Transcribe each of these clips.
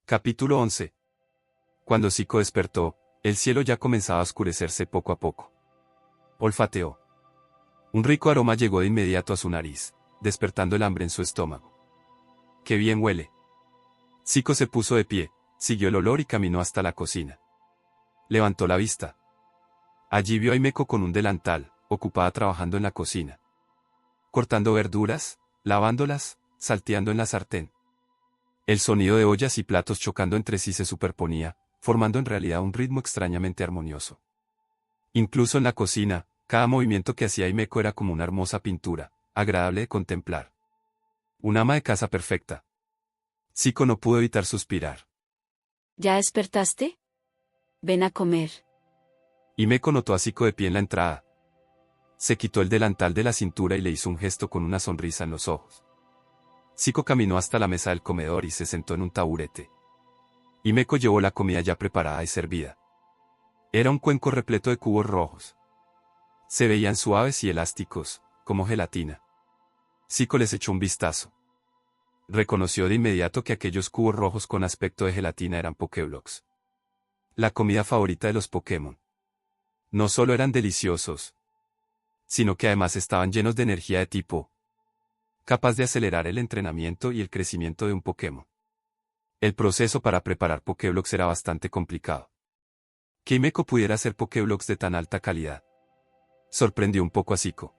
Capítulo 11. Cuando Zico despertó, el cielo ya comenzaba a oscurecerse poco a poco. Olfateó. Un rico aroma llegó de inmediato a su nariz, despertando el hambre en su estómago. ¡Qué bien huele! Zico se puso de pie, siguió el olor y caminó hasta la cocina. Levantó la vista. Allí vio a Himeko con un delantal, ocupada trabajando en la cocina. Cortando verduras, lavándolas, salteando en la sartén. El sonido de ollas y platos chocando entre sí se superponía, formando en realidad un ritmo extrañamente armonioso. Incluso en la cocina, cada movimiento que hacía Himeko era como una hermosa pintura, agradable de contemplar. Un ama de casa perfecta. Zico no pudo evitar suspirar. ¿Ya despertaste? Ven a comer. Himeko notó a Zico de pie en la entrada. Se quitó el delantal de la cintura y le hizo un gesto con una sonrisa en los ojos. Zico caminó hasta la mesa del comedor y se sentó en un taburete. Himeko llevó la comida ya preparada y servida. Era un cuenco repleto de cubos rojos. Se veían suaves y elásticos, como gelatina. Zico les echó un vistazo. Reconoció de inmediato que aquellos cubos rojos con aspecto de gelatina eran Pokéblocks. La comida favorita de los Pokémon. No solo eran deliciosos, sino que además estaban llenos de energía de tipo capaz de acelerar el entrenamiento y el crecimiento de un Pokémon. El proceso para preparar Pokéblocks era bastante complicado. Que Himeko pudiera hacer Pokéblocks de tan alta calidad sorprendió un poco a Zico.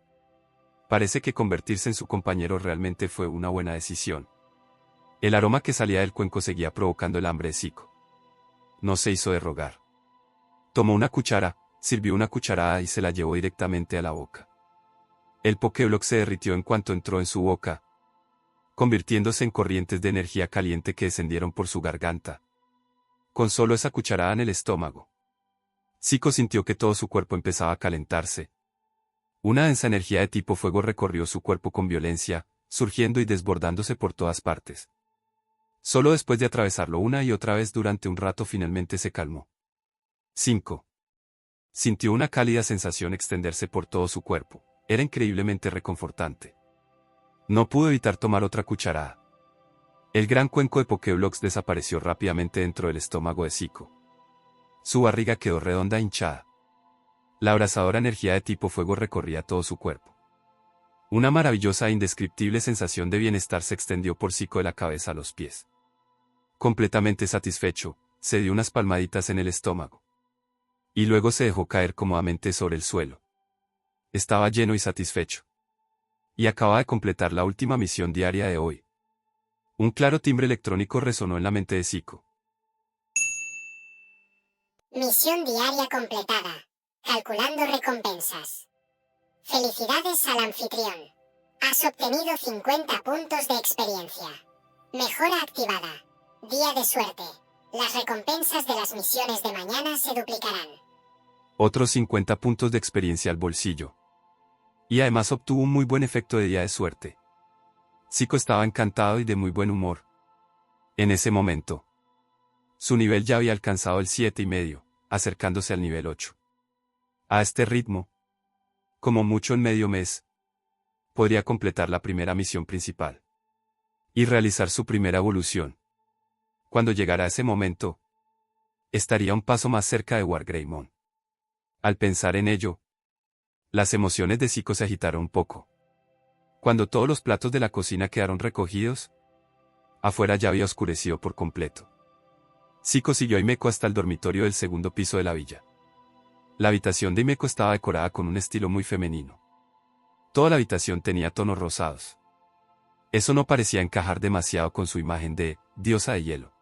Parece que convertirse en su compañero realmente fue una buena decisión. El aroma que salía del cuenco seguía provocando el hambre de Zico. No se hizo de rogar. Tomó una cuchara, sirvió una cucharada y se la llevó directamente a la boca. El Pokéblock se derritió en cuanto entró en su boca, convirtiéndose en corrientes de energía caliente que descendieron por su garganta. Con solo esa cucharada en el estómago, Zico sintió que todo su cuerpo empezaba a calentarse. Una densa energía de tipo fuego recorrió su cuerpo con violencia, surgiendo y desbordándose por todas partes. Solo después de atravesarlo una y otra vez durante un rato finalmente se calmó. 5. Sintió una cálida sensación extenderse por todo su cuerpo. Era increíblemente reconfortante. No pudo evitar tomar otra cucharada. El gran cuenco de Pokéblocks desapareció rápidamente dentro del estómago de Zico. Su barriga quedó redonda e hinchada. La abrasadora energía de tipo fuego recorría todo su cuerpo. Una maravillosa e indescriptible sensación de bienestar se extendió por Zico de la cabeza a los pies. Completamente satisfecho, se dio unas palmaditas en el estómago. Y luego se dejó caer cómodamente sobre el suelo. Estaba lleno y satisfecho. Y acababa de completar la última misión diaria de hoy. Un claro timbre electrónico resonó en la mente de Zico. Misión diaria completada. Calculando recompensas. Felicidades al anfitrión. Has obtenido 50 puntos de experiencia. Mejora activada. Día de suerte. Las recompensas de las misiones de mañana se duplicarán. Otros 50 puntos de experiencia al bolsillo. Y además obtuvo un muy buen efecto de día de suerte. Zico estaba encantado y de muy buen humor. En ese momento, su nivel ya había alcanzado el 7,5, acercándose al nivel 8. A este ritmo, como mucho en medio mes, podría completar la primera misión principal y realizar su primera evolución. Cuando llegara ese momento, estaría un paso más cerca de Wargreymon. Al pensar en ello, las emociones de Zico se agitaron un poco. Cuando todos los platos de la cocina quedaron recogidos, afuera ya había oscurecido por completo. Zico siguió a Himeko hasta el dormitorio del segundo piso de la villa. La habitación de Himeko estaba decorada con un estilo muy femenino. Toda la habitación tenía tonos rosados. Eso no parecía encajar demasiado con su imagen de diosa de hielo.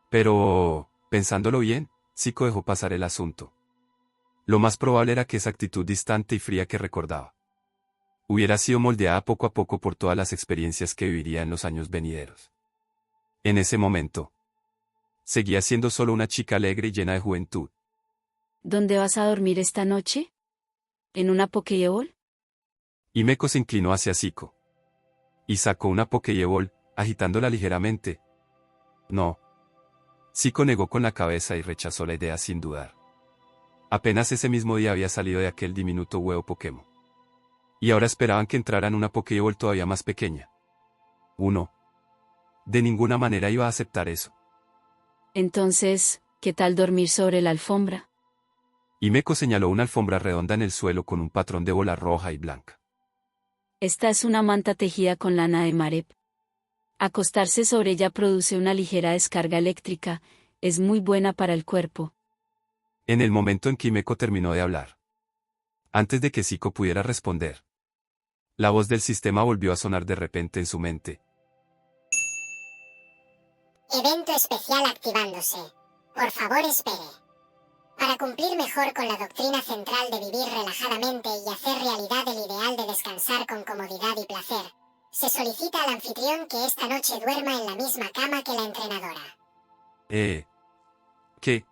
Pero, pensándolo bien, Zico dejó pasar el asunto. Lo más probable era que esa actitud distante y fría que recordaba hubiera sido moldeada poco a poco por todas las experiencias que viviría en los años venideros. En ese momento, seguía siendo solo una chica alegre y llena de juventud. ¿Dónde vas a dormir esta noche? ¿En una Pokéball? Himeko se inclinó hacia Zico y sacó una Pokéball, agitándola ligeramente. No. Zico negó con la cabeza y rechazó la idea sin dudar. Apenas ese mismo día había salido de aquel diminuto huevo Pokémon. Y ahora esperaban que entraran una Pokéball todavía más pequeña. De ninguna manera iba a aceptar eso. Entonces, ¿qué tal dormir sobre la alfombra? Himeko señaló una alfombra redonda en el suelo con un patrón de bola roja y blanca. Esta es una manta tejida con lana de marep. Acostarse sobre ella produce una ligera descarga eléctrica, es muy buena para el cuerpo. En el momento en que Himeko terminó de hablar, antes de que Siko pudiera responder, la voz del sistema volvió a sonar de repente en su mente. Evento especial activándose. Por favor, espere. Para cumplir mejor con la doctrina central de vivir relajadamente y hacer realidad el ideal de descansar con comodidad y placer, se solicita al anfitrión que esta noche duerma en la misma cama que la entrenadora. ¿Qué?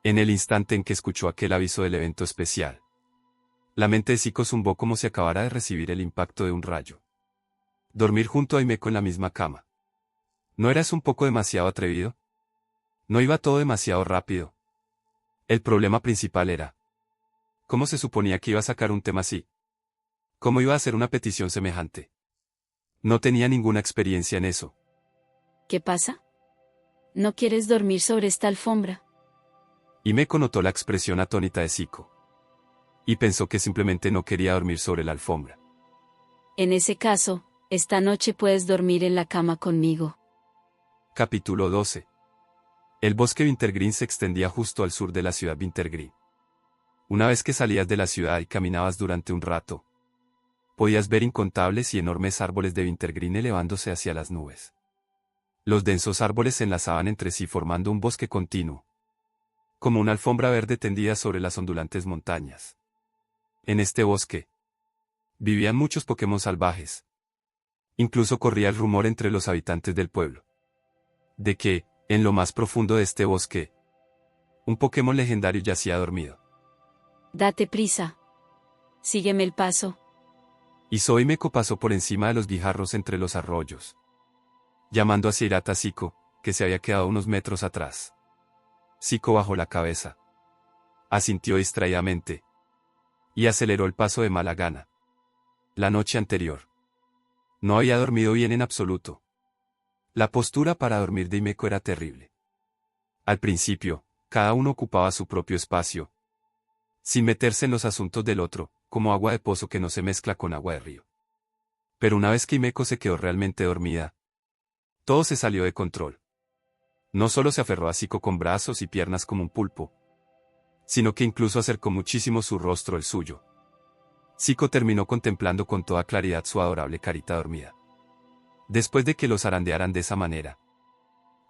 En el instante en que escuchó aquel aviso del evento especial, la mente de Siko zumbó como si acabara de recibir el impacto de un rayo. Dormir junto a Himeko en la misma cama. ¿No eras un poco demasiado atrevido? ¿No iba todo demasiado rápido? El problema principal era: ¿cómo se suponía que iba a sacar un tema así? ¿Cómo iba a hacer una petición semejante? No tenía ninguna experiencia en eso. ¿Qué pasa? ¿No quieres dormir sobre esta alfombra? Himeko notó la expresión atónita de Siko y pensó que simplemente no quería dormir sobre la alfombra. En ese caso, esta noche puedes dormir en la cama conmigo. Capítulo 12. El bosque Wintergreen se extendía justo al sur de la ciudad Wintergreen. Una vez que salías de la ciudad y caminabas durante un rato, podías ver incontables y enormes árboles de Wintergreen elevándose hacia las nubes. Los densos árboles se enlazaban entre sí formando un bosque continuo, como una alfombra verde tendida sobre las ondulantes montañas. En este bosque vivían muchos Pokémon salvajes. Incluso corría el rumor entre los habitantes del pueblo de que, en lo más profundo de este bosque, un Pokémon legendario yacía dormido. Date prisa. Sígueme el paso. Y Himeko pasó por encima de los guijarros entre los arroyos, llamando hacia Hirata Siko, que se había quedado unos metros atrás. Siko bajó la cabeza, asintió distraídamente y aceleró el paso de mala gana. La noche anterior no había dormido bien en absoluto. La postura para dormir de Himeko era terrible. Al principio, cada uno ocupaba su propio espacio, sin meterse en los asuntos del otro, como agua de pozo que no se mezcla con agua de río. Pero una vez que Himeko se quedó realmente dormida, todo se salió de control. No solo se aferró a Siko con brazos y piernas como un pulpo, sino que incluso acercó muchísimo su rostro al suyo. Siko terminó contemplando con toda claridad su adorable carita dormida. Después de que los zarandearan de esa manera,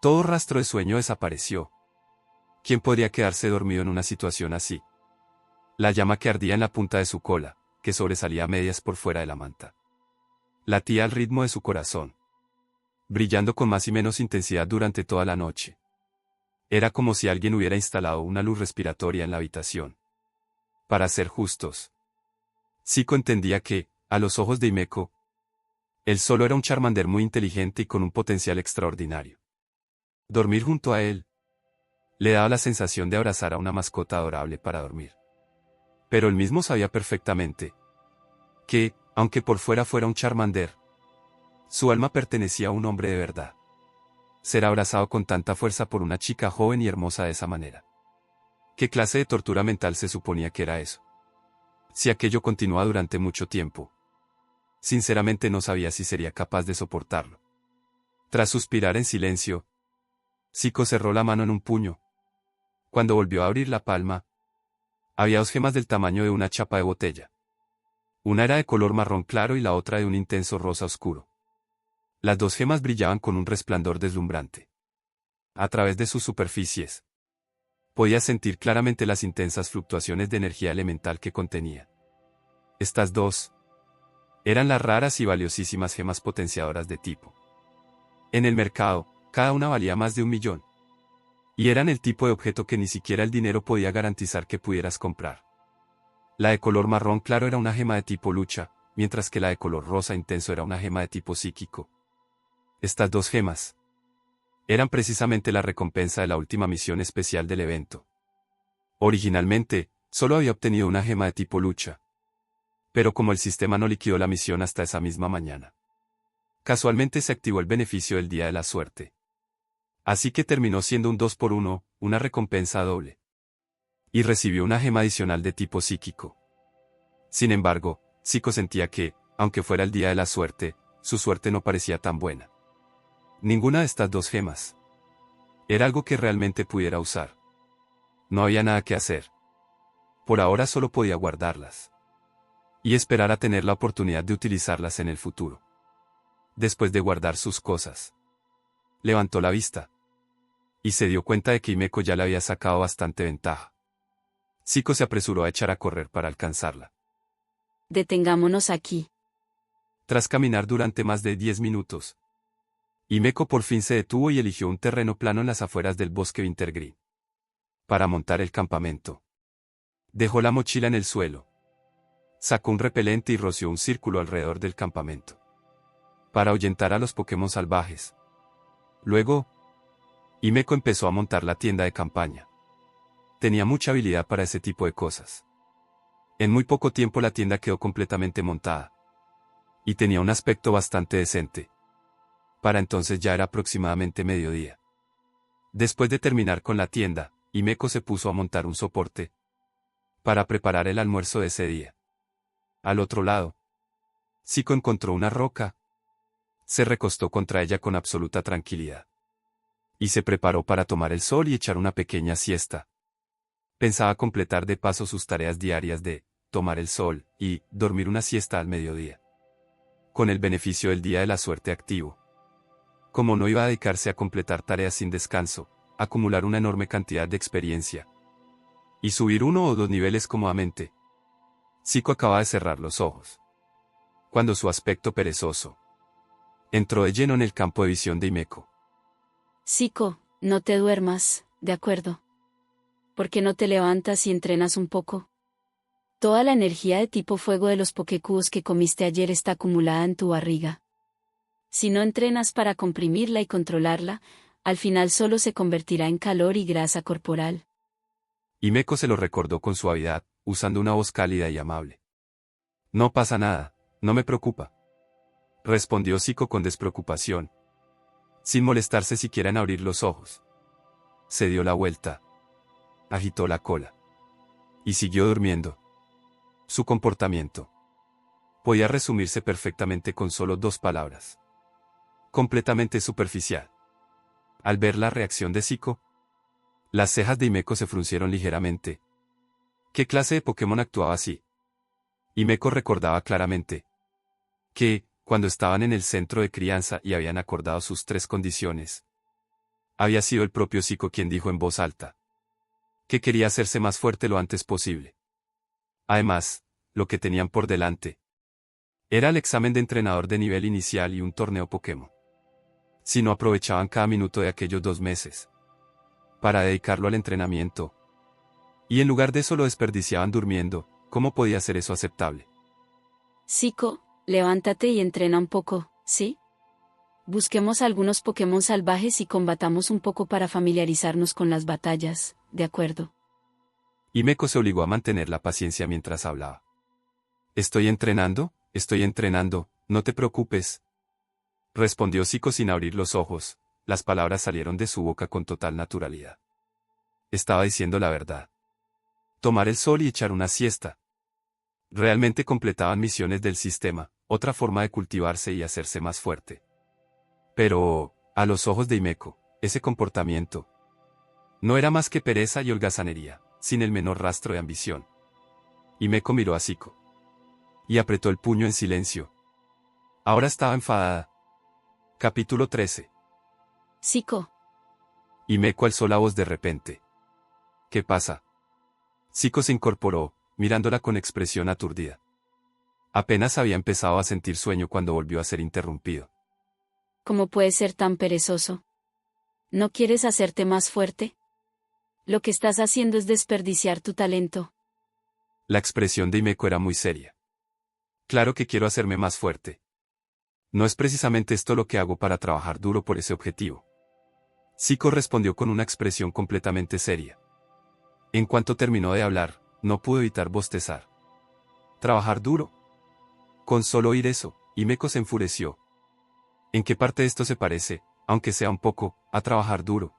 todo rastro de sueño desapareció. ¿Quién podría quedarse dormido en una situación así? La llama que ardía en la punta de su cola, que sobresalía a medias por fuera de la manta, latía al ritmo de su corazón, brillando con más y menos intensidad durante toda la noche. Era como si alguien hubiera instalado una luz respiratoria en la habitación. Para ser justos, Siko entendía que, a los ojos de Himeko, él solo era un Charmander muy inteligente y con un potencial extraordinario. Dormir junto a él le daba la sensación de abrazar a una mascota adorable para dormir. Pero él mismo sabía perfectamente que, aunque por fuera fuera un Charmander, su alma pertenecía a un hombre de verdad. Ser abrazado con tanta fuerza por una chica joven y hermosa de esa manera. ¿Qué clase de tortura mental se suponía que era eso? Si aquello continuaba durante mucho tiempo, sinceramente no sabía si sería capaz de soportarlo. Tras suspirar en silencio, Siko cerró la mano en un puño. Cuando volvió a abrir la palma, había dos gemas del tamaño de una chapa de botella. Una era de color marrón claro y la otra de un intenso rosa oscuro. Las dos gemas brillaban con un resplandor deslumbrante. A través de sus superficies, podía sentir claramente las intensas fluctuaciones de energía elemental que contenía. Estas dos eran las raras y valiosísimas gemas potenciadoras de tipo. En el mercado, cada una valía más de 1 millón. Y eran el tipo de objeto que ni siquiera el dinero podía garantizar que pudieras comprar. La de color marrón claro era una gema de tipo lucha, mientras que la de color rosa intenso era una gema de tipo psíquico. Estas dos gemas eran precisamente la recompensa de la última misión especial del evento. Originalmente, solo había obtenido una gema de tipo lucha. Pero como el sistema no liquidó la misión hasta esa misma mañana, casualmente se activó el beneficio del día de la suerte. Así que terminó siendo un 2 por 1, una recompensa doble. Y recibió una gema adicional de tipo psíquico. Sin embargo, Zico sentía que, aunque fuera el día de la suerte, su suerte no parecía tan buena. Ninguna de estas dos gemas era algo que realmente pudiera usar. No había nada que hacer. Por ahora solo podía guardarlas. Y esperar a tener la oportunidad de utilizarlas en el futuro. Después de guardar sus cosas, levantó la vista. Y se dio cuenta de que Himeko ya le había sacado bastante ventaja. Zico se apresuró a echar a correr para alcanzarla. Detengámonos aquí. Tras caminar durante más de 10 minutos, Himeko por fin se detuvo y eligió un terreno plano en las afueras del bosque Wintergreen para montar el campamento. Dejó la mochila en el suelo. Sacó un repelente y roció un círculo alrededor del campamento para ahuyentar a los Pokémon salvajes. Luego, Himeko empezó a montar la tienda de campaña. Tenía mucha habilidad para ese tipo de cosas. En muy poco tiempo la tienda quedó completamente montada. Y tenía un aspecto bastante decente. Para entonces ya era aproximadamente mediodía. Después de terminar con la tienda, Himeko se puso a montar un soporte para preparar el almuerzo de ese día. Al otro lado, Zico encontró una roca. Se recostó contra ella con absoluta tranquilidad. Y se preparó para tomar el sol y echar una pequeña siesta. Pensaba completar de paso sus tareas diarias de tomar el sol y dormir una siesta al mediodía. Con el beneficio del día de la suerte activo. Como no iba a dedicarse a completar tareas sin descanso, acumular una enorme cantidad de experiencia y subir 1 o 2 niveles cómodamente, Zico acababa de cerrar los ojos cuando su aspecto perezoso entró de lleno en el campo de visión de Himeko. Zico, no te duermas, ¿de acuerdo? ¿Por qué no te levantas y entrenas un poco? Toda la energía de tipo fuego de los Pokécubos que comiste ayer está acumulada en tu barriga. Si no entrenas para comprimirla y controlarla, al final solo se convertirá en calor y grasa corporal. Himeko se lo recordó con suavidad, usando una voz cálida y amable. No pasa nada, no me preocupa. Respondió Zico con despreocupación, sin molestarse siquiera en abrir los ojos. Se dio la vuelta, agitó la cola y siguió durmiendo. Su comportamiento podía resumirse perfectamente con solo 2 palabras. Completamente superficial. Al ver la reacción de Zico, las cejas de Himeko se fruncieron ligeramente. ¿Qué clase de Pokémon actuaba así? Himeko recordaba claramente que, cuando estaban en el centro de crianza y habían acordado sus 3 condiciones, había sido el propio Zico quien dijo en voz alta que quería hacerse más fuerte lo antes posible. Además, lo que tenían por delante era el examen de entrenador de nivel inicial y un torneo Pokémon. Si no aprovechaban cada minuto de aquellos 2 meses para dedicarlo al entrenamiento, y en lugar de eso lo desperdiciaban durmiendo, ¿cómo podía ser eso aceptable? Zico, levántate y entrena un poco, ¿sí? Busquemos algunos Pokémon salvajes y combatamos un poco para familiarizarnos con las batallas, ¿de acuerdo? Himeko se obligó a mantener la paciencia mientras hablaba. Estoy entrenando, no te preocupes. Respondió Zico sin abrir los ojos, las palabras salieron de su boca con total naturalidad. Estaba diciendo la verdad. Tomar el sol y echar una siesta. Realmente completaban misiones del sistema, otra forma de cultivarse y hacerse más fuerte. Pero, a los ojos de Himeko, ese comportamiento no era más que pereza y holgazanería, sin el menor rastro de ambición. Himeko miró a Zico y apretó el puño en silencio. Ahora estaba enfadada. Capítulo 13. Zico. Himeko alzó la voz de repente. ¿Qué pasa? Zico se incorporó, mirándola con expresión aturdida. Apenas había empezado a sentir sueño cuando volvió a ser interrumpido. ¿Cómo puedes ser tan perezoso? ¿No quieres hacerte más fuerte? Lo que estás haciendo es desperdiciar tu talento. La expresión de Himeko era muy seria. Claro que quiero hacerme más fuerte. No es precisamente esto lo que hago para trabajar duro por ese objetivo. Zico respondió con una expresión completamente seria. En cuanto terminó de hablar, no pudo evitar bostezar. ¿Trabajar duro? Con solo oír eso, Himeko se enfureció. ¿En qué parte de esto se parece aunque sea un poco, a trabajar duro.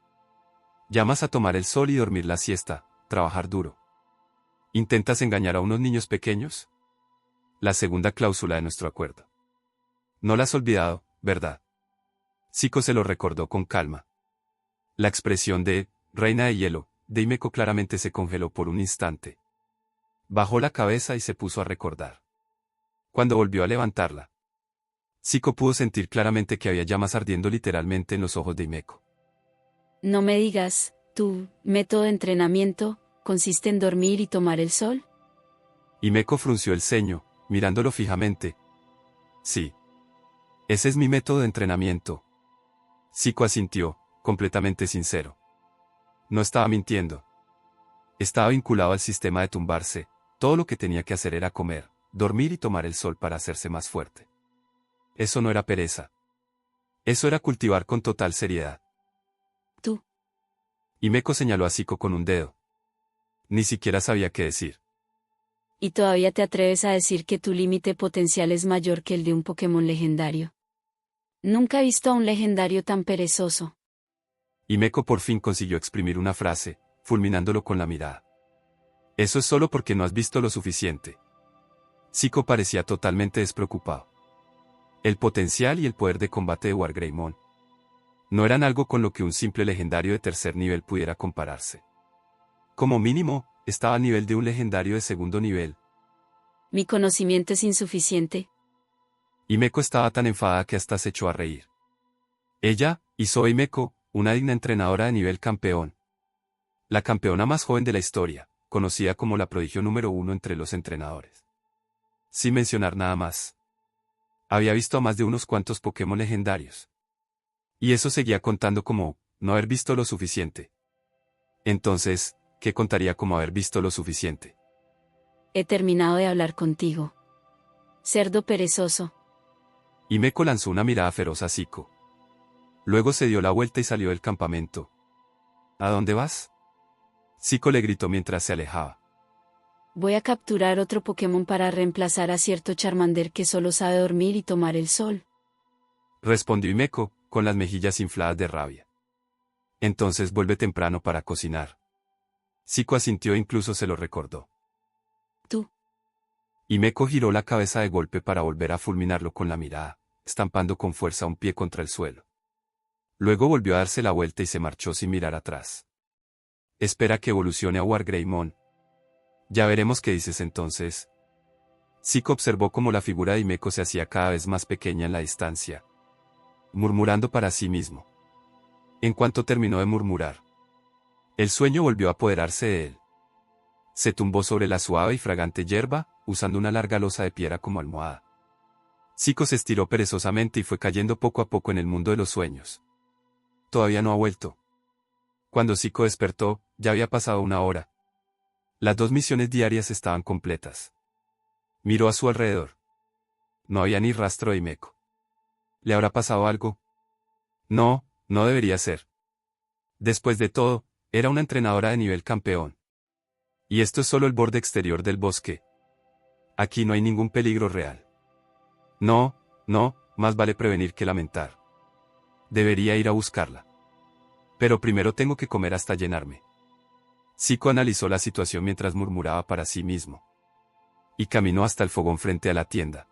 Llamas a tomar el sol y dormir la siesta, trabajar duro. ¿Intentas engañar a unos niños pequeños? La segunda cláusula de nuestro acuerdo. No la has olvidado, ¿verdad? Zico se lo recordó con calma. La expresión de reina de hielo de Himeko claramente se congeló por un instante. Bajó la cabeza y se puso a recordar. Cuando volvió a levantarla, Zico pudo sentir claramente que había llamas ardiendo literalmente en los ojos de Himeko. No me digas, ¿tu método de entrenamiento consiste en dormir y tomar el sol? Himeko frunció el ceño, mirándolo fijamente. Sí. Ese es mi método de entrenamiento. Zico asintió, completamente sincero. No estaba mintiendo. Estaba vinculado al sistema de tumbarse, todo lo que tenía que hacer era comer, dormir y tomar el sol para hacerse más fuerte. Eso no era pereza. Eso era cultivar con total seriedad. Tú. Himeko señaló a Zico con un dedo. Ni siquiera sabía qué decir. ¿Y todavía te atreves a decir que tu límite potencial es mayor que el de un Pokémon legendario? Nunca he visto a un legendario tan perezoso. Himeko por fin consiguió exprimir una frase, fulminándolo con la mirada. Eso es solo porque no has visto lo suficiente. Zico parecía totalmente despreocupado. El potencial y el poder de combate de Wargreymon no eran algo con lo que un simple legendario de tercer nivel pudiera compararse. Como mínimo, estaba a nivel de un legendario de segundo nivel. ¿Mi conocimiento es insuficiente? Himeko estaba tan enfadada que hasta se echó a reír. Ella, Isoe Himeko, una digna entrenadora de nivel campeón. La campeona más joven de la historia, conocida como la prodigio número 1 entre los entrenadores. Sin mencionar nada más. Había visto a más de unos cuantos Pokémon legendarios. Y eso seguía contando como, no haber visto lo suficiente. Entonces, ¿qué contaría como haber visto lo suficiente? He terminado de hablar contigo. Cerdo perezoso. Himeko lanzó una mirada feroz a Zico. Luego se dio la vuelta y salió del campamento. ¿A dónde vas? Zico le gritó mientras se alejaba. Voy a capturar otro Pokémon para reemplazar a cierto Charmander que solo sabe dormir y tomar el sol. Respondió Himeko, con las mejillas infladas de rabia. Entonces vuelve temprano para cocinar. Zico asintió e incluso se lo recordó. Tú. Himeko giró la cabeza de golpe para volver a fulminarlo con la mirada, estampando con fuerza un pie contra el suelo. Luego volvió a darse la vuelta y se marchó sin mirar atrás. Espera que evolucione a Wargreymon. Ya veremos qué dices entonces. Zico observó cómo la figura de Himeko se hacía cada vez más pequeña en la distancia, murmurando para sí mismo. En cuanto terminó de murmurar, el sueño volvió a apoderarse de él. Se tumbó sobre la suave y fragante hierba, usando una larga losa de piedra como almohada. Zico se estiró perezosamente y fue cayendo poco a poco en el mundo de los sueños. Todavía no ha vuelto. Cuando Zico despertó, ya había pasado una hora. Las 2 misiones diarias estaban completas. Miró a su alrededor. No había ni rastro de Himeko. ¿Le habrá pasado algo? No, no debería ser. Después de todo, era una entrenadora de nivel campeón. Y esto es solo el borde exterior del bosque. Aquí no hay ningún peligro real. No, más vale prevenir que lamentar. Debería ir a buscarla. Pero primero tengo que comer hasta llenarme. Zico analizó la situación mientras murmuraba para sí mismo. Y caminó hasta el fogón frente a la tienda.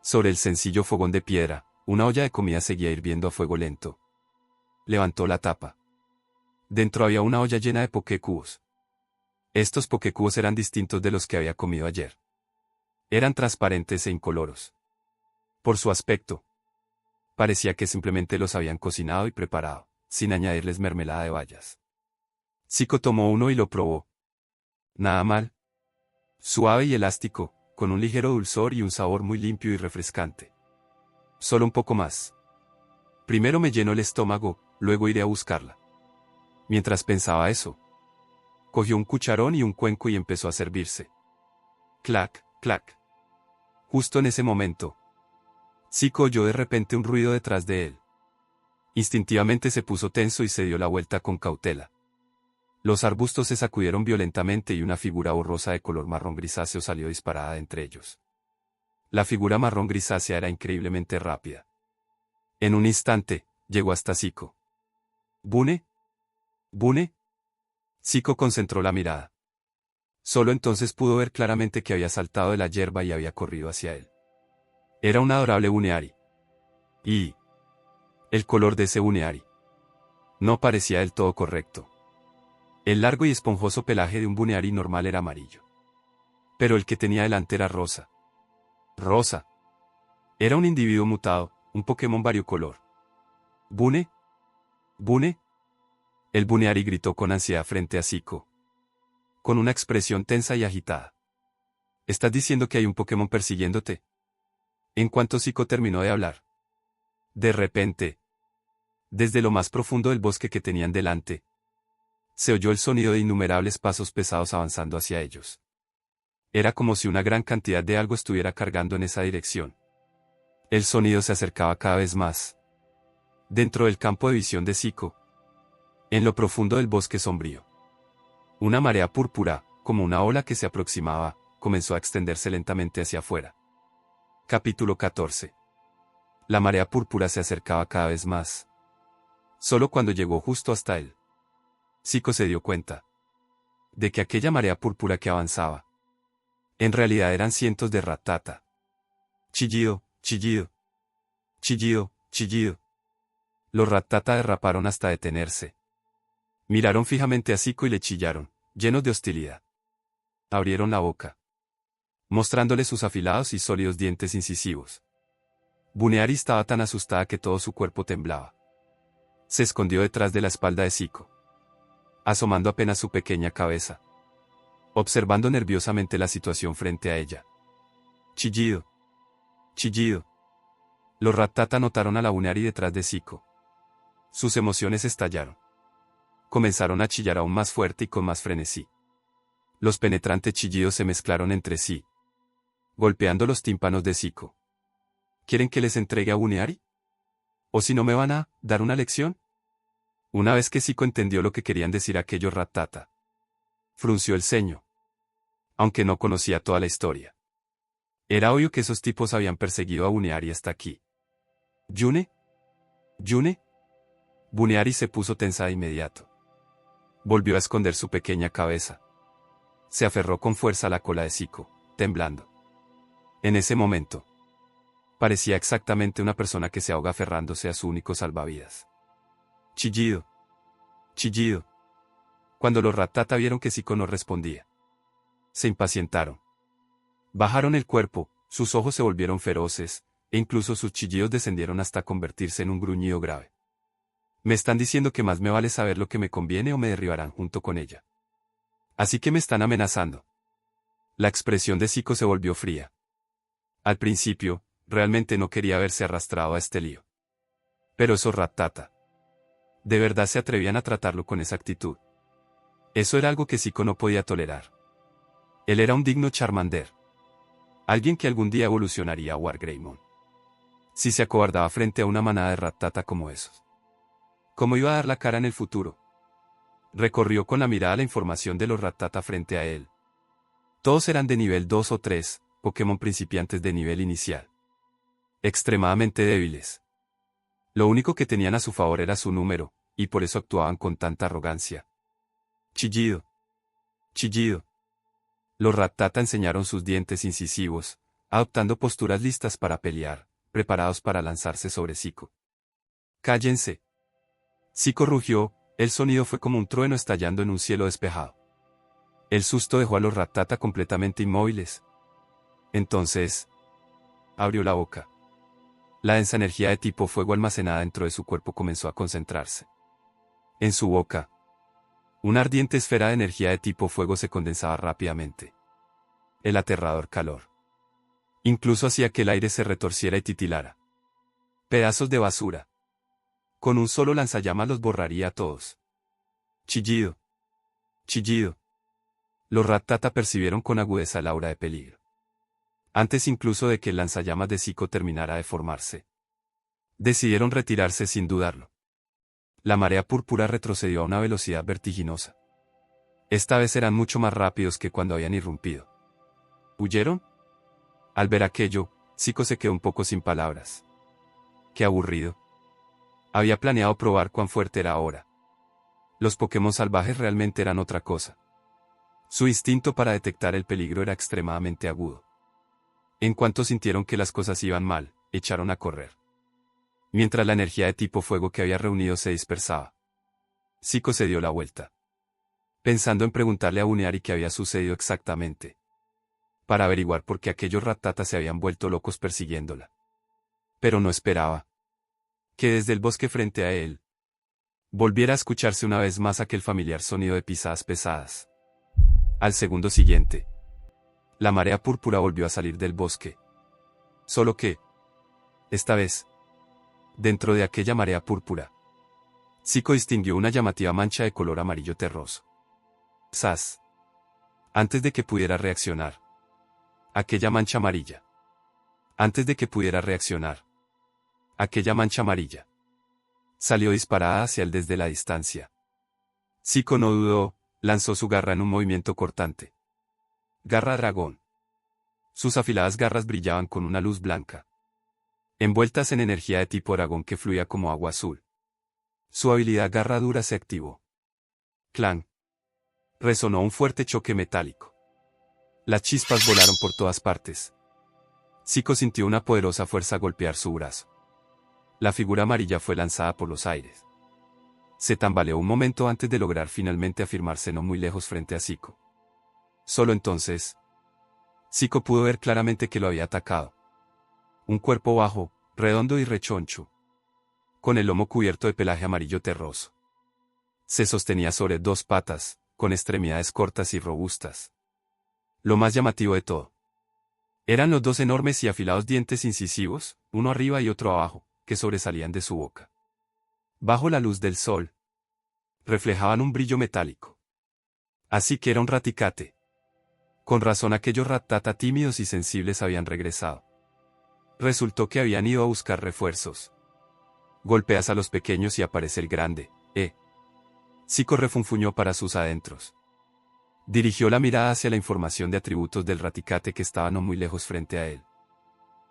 Sobre el sencillo fogón de piedra, una olla de comida seguía hirviendo a fuego lento. Levantó la tapa. Dentro había una olla llena de pokécubos. Estos pokécubos eran distintos de los que había comido ayer. Eran transparentes e incoloros. Por su aspecto, parecía que simplemente los habían cocinado y preparado, sin añadirles mermelada de bayas. Zico tomó uno y lo probó. Nada mal. Suave y elástico, con un ligero dulzor y un sabor muy limpio y refrescante. Solo un poco más. Primero me lleno el estómago, luego iré a buscarla. Mientras pensaba eso, cogió un cucharón y un cuenco y empezó a servirse. Clac, clac. Justo en ese momento, Zico oyó de repente un ruido detrás de él. Instintivamente se puso tenso y se dio la vuelta con cautela. Los arbustos se sacudieron violentamente y una figura borrosa de color marrón grisáceo salió disparada de entre ellos. La figura marrón grisácea era increíblemente rápida. En un instante, llegó hasta Zico. ¿Bune? ¿Bune? Zico concentró la mirada. Solo entonces pudo ver claramente que había saltado de la hierba y había corrido hacia él. Era un adorable Buneari. Y el color de ese Buneari no parecía del todo correcto. El largo y esponjoso pelaje de un Buneari normal era amarillo. Pero el que tenía delante era rosa. Rosa. Era un individuo mutado, un Pokémon variocolor. ¿Bune? ¿Bune? El Buneari gritó con ansiedad frente a Zico, con una expresión tensa y agitada. ¿Estás diciendo que hay un Pokémon persiguiéndote? En cuanto Zico terminó de hablar, de repente, desde lo más profundo del bosque que tenían delante, se oyó el sonido de innumerables pasos pesados avanzando hacia ellos. Era como si una gran cantidad de algo estuviera cargando en esa dirección. El sonido se acercaba cada vez más. Dentro del campo de visión de Zico, en lo profundo del bosque sombrío, una marea púrpura, como una ola que se aproximaba, comenzó a extenderse lentamente hacia afuera. Capítulo 14. La marea púrpura se acercaba cada vez más. Solo cuando llegó justo hasta él, Zico se dio cuenta de que aquella marea púrpura que avanzaba, en realidad eran cientos de Rattata. Chillido, chillido. Chillido, chillido. Los Rattata derraparon hasta detenerse. Miraron fijamente a Zico y le chillaron, llenos de hostilidad. Abrieron la boca, mostrándole sus afilados y sólidos dientes incisivos. Buneari estaba tan asustada que todo su cuerpo temblaba. Se escondió detrás de la espalda de Zico, asomando apenas su pequeña cabeza, observando nerviosamente la situación frente a ella. Chillido. Chillido. Los Rattata notaron a la Buneari detrás de Zico. Sus emociones estallaron. Comenzaron a chillar aún más fuerte y con más frenesí. Los penetrantes chillidos se mezclaron entre sí, golpeando los tímpanos de Zico. ¿Quieren que les entregue a Buneari? ¿O si no me van a dar una lección? Una vez que Zico entendió lo que querían decir aquellos Rattata, frunció el ceño, aunque no conocía toda la historia. Era obvio que esos tipos habían perseguido a Buneari hasta aquí. ¿Yune? ¿Yune? Buneari se puso tensa de inmediato. Volvió a esconder su pequeña cabeza. Se aferró con fuerza a la cola de Zico, temblando. En ese momento, parecía exactamente una persona que se ahoga aferrándose a su único salvavidas. Chillido. Chillido. Cuando los Rattata vieron que Zico no respondía, se impacientaron. Bajaron el cuerpo, sus ojos se volvieron feroces, e incluso sus chillidos descendieron hasta convertirse en un gruñido grave. Me están diciendo que más me vale saber lo que me conviene o me derribarán junto con ella. Así que me están amenazando. La expresión de Zico se volvió fría. Al principio, realmente no quería verse arrastrado a este lío. Pero esos Rattata, de verdad se atrevían a tratarlo con esa actitud. Eso era algo que Zico no podía tolerar. Él era un digno Charmander. Alguien que algún día evolucionaría a Wargreymon. Si se acobardaba frente a una manada de Rattata como esos, ¿cómo iba a dar la cara en el futuro? Recorrió con la mirada la información de los Rattata frente a él. Todos eran de nivel 2 o 3, Pokémon principiantes de nivel inicial. Extremadamente débiles. Lo único que tenían a su favor era su número, y por eso actuaban con tanta arrogancia. Chillido. Chillido. Los Rattata enseñaron sus dientes incisivos, adoptando posturas listas para pelear, preparados para lanzarse sobre Zico. ¡Cállense! Zico rugió, el sonido fue como un trueno estallando en un cielo despejado. El susto dejó a los Rattata completamente inmóviles. Entonces, abrió la boca. La densa energía de tipo fuego almacenada dentro de su cuerpo comenzó a concentrarse. En su boca, una ardiente esfera de energía de tipo fuego se condensaba rápidamente. El aterrador calor incluso hacía que el aire se retorciera y titilara. Pedazos de basura. Con un solo lanzallamas los borraría a todos. Chillido. Chillido. Los Rattata percibieron con agudeza el aura de peligro. Antes incluso de que el lanzallamas de Zico terminara de formarse, decidieron retirarse sin dudarlo. La marea púrpura retrocedió a una velocidad vertiginosa. Esta vez eran mucho más rápidos que cuando habían irrumpido. ¿Huyeron? Al ver aquello, Zico se quedó un poco sin palabras. ¡Qué aburrido! Había planeado probar cuán fuerte era ahora. Los Pokémon salvajes realmente eran otra cosa. Su instinto para detectar el peligro era extremadamente agudo. En cuanto sintieron que las cosas iban mal, echaron a correr. Mientras la energía de tipo fuego que había reunido se dispersaba, Zico se dio la vuelta, pensando en preguntarle a Buneary qué había sucedido exactamente, para averiguar por qué aquellos ratatas se habían vuelto locos persiguiéndola. Pero no esperaba que desde el bosque frente a él volviera a escucharse una vez más aquel familiar sonido de pisadas pesadas. Al segundo siguiente, la marea púrpura volvió a salir del bosque. Solo que, esta vez, dentro de aquella marea púrpura, Zico distinguió una llamativa mancha de color amarillo terroso. ¡Zas! Antes de que pudiera reaccionar. Aquella mancha amarilla. Antes de que pudiera reaccionar. Aquella mancha amarilla salió disparada hacia él desde la distancia. Zico no dudó, lanzó su garra en un movimiento cortante. Garra dragón. Sus afiladas garras brillaban con una luz blanca, envueltas en energía de tipo dragón que fluía como agua azul. Su habilidad garra dura se activó. ¡Clang! Resonó un fuerte choque metálico. Las chispas volaron por todas partes. Zico sintió una poderosa fuerza golpear su brazo. La figura amarilla fue lanzada por los aires. Se tambaleó un momento antes de lograr finalmente afirmarse no muy lejos frente a Zico. Solo entonces, Zico pudo ver claramente que lo había atacado. Un cuerpo bajo, redondo y rechoncho, con el lomo cubierto de pelaje amarillo terroso. Se sostenía sobre dos patas, con extremidades cortas y robustas. Lo más llamativo de todo eran los dos enormes y afilados dientes incisivos, uno arriba y otro abajo, que sobresalían de su boca. Bajo la luz del sol, reflejaban un brillo metálico. Así que era un raticate. Con razón aquellos ratata tímidos y sensibles habían regresado. Resultó que habían ido a buscar refuerzos. Golpeas a los pequeños y aparece el grande, Zico refunfuñó para sus adentros. Dirigió la mirada hacia la información de atributos del raticate que estaba no muy lejos frente a él.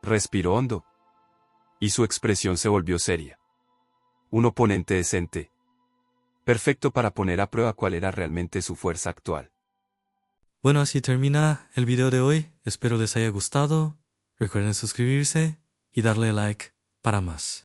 Respiró hondo. Y su expresión se volvió seria. Un oponente decente. Perfecto para poner a prueba cuál era realmente su fuerza actual. Bueno, así termina el video de hoy. Espero les haya gustado. Recuerden suscribirse y darle like para más.